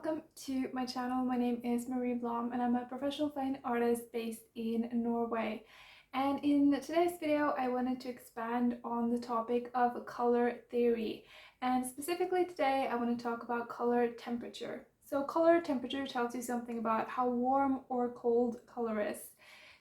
welcome to my channel. My name is Blom and I'm a professional fine artist based in Norway. And in today's video, I wanted to expand on the topic of color theory. And specifically today, I want to talk about color temperature. So color temperature tells you something about how warm or cold color is.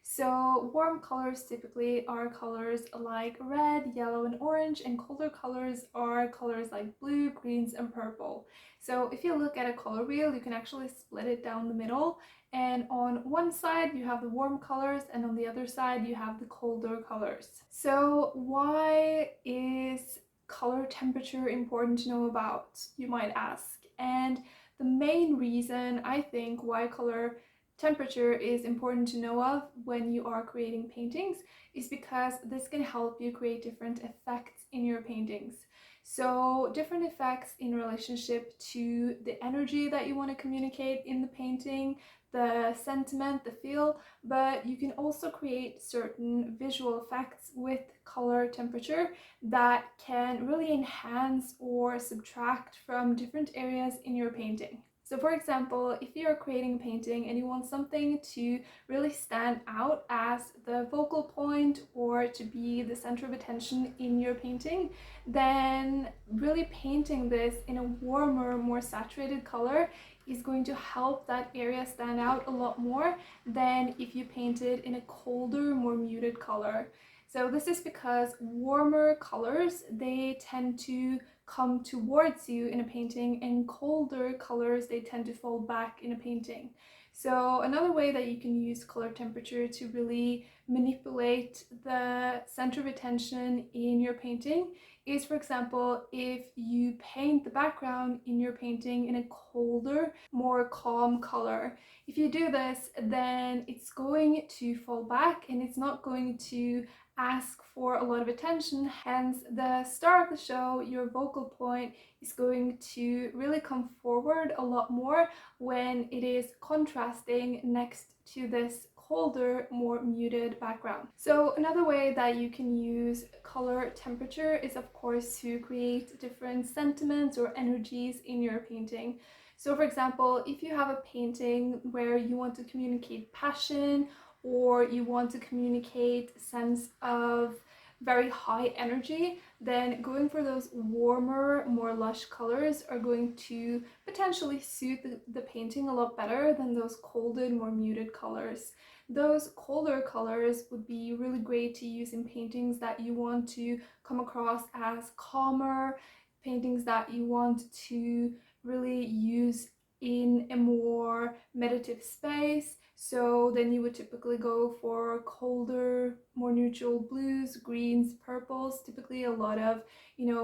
So warm colors typically are colors like red, yellow, and orange, and colder colors are colors like blue, greens, and purple. So if you look at a color wheel, you can actually split it down the middle, and on one side you have the warm colors and on the other side you have the colder colors. So why is color temperature important to know about, you might ask? And the main reason I think why color temperature is important to know of when you are creating paintings is because this can help you create different effects in your paintings. So different effects in relationship to the energy that you want to communicate in the painting, the sentiment, the feel, but you can also create certain visual effects with color temperature that can really enhance or subtract from different areas in your painting. So for example, if you're creating a painting and you want something to really stand out as the focal point or to be the center of attention in your painting, then really painting this in a warmer, more saturated color is going to help that area stand out a lot more than if you paint it in a colder, more muted color. So this is because warmer colors, they tend to come towards you in a painting, and colder colors, they tend to fall back in a painting. So another way that you can use color temperature to really manipulate the center of attention in your painting is, for example, if you paint the background in your painting in a colder, more calm color. If you do this, then it's going to fall back and it's not going to ask for a lot of attention. Hence, the star of the show, your focal point, is going to really come forward a lot more when it is contrasting next to this colder, more muted background. So another way that you can use color temperature is, of course, to create different sentiments or energies in your painting. So for example, if you have a painting where you want to communicate passion, or you want to communicate a sense of very high energy, then going for those warmer, more lush colors are going to potentially suit the painting a lot better than those colder, more muted colors. Those colder colors would be really great to use in paintings that you want to come across as calmer, paintings that you want to really use in a more meditative space. So then you would typically go for colder, more neutral blues, greens, purples. Typically a lot of,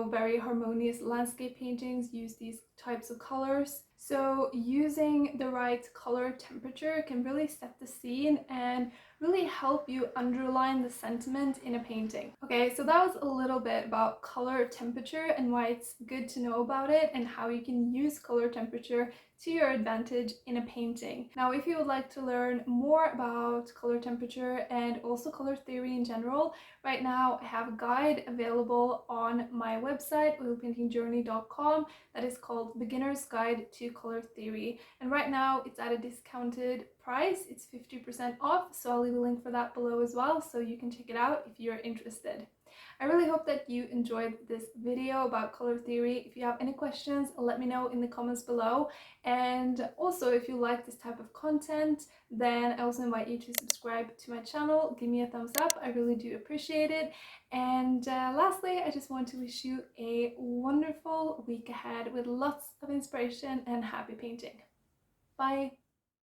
very harmonious landscape paintings use these types of colors. So using the right color temperature can really set the scene and really help you underline the sentiment in a painting. Okay, so that was a little bit about color temperature and why it's good to know about it and how you can use color temperature to your advantage in a painting. Now, if you would like to learn more about color temperature and also color theory in general, right now I have a guide available on my website, oilpaintingjourney.com, that is called Beginner's Guide to Color Theory. And right now it's at a discounted price. It's 50% off, so I'll leave a link for that below as well, so you can check it out if you're interested. I really hope that you enjoyed this video about color theory. If you have any questions, let me know in the comments below. And also, if you like this type of content, then I also invite you to subscribe to my channel. Give me a thumbs up. I really do appreciate it. And lastly, I just want to wish you a wonderful week ahead with lots of inspiration and happy painting. Bye!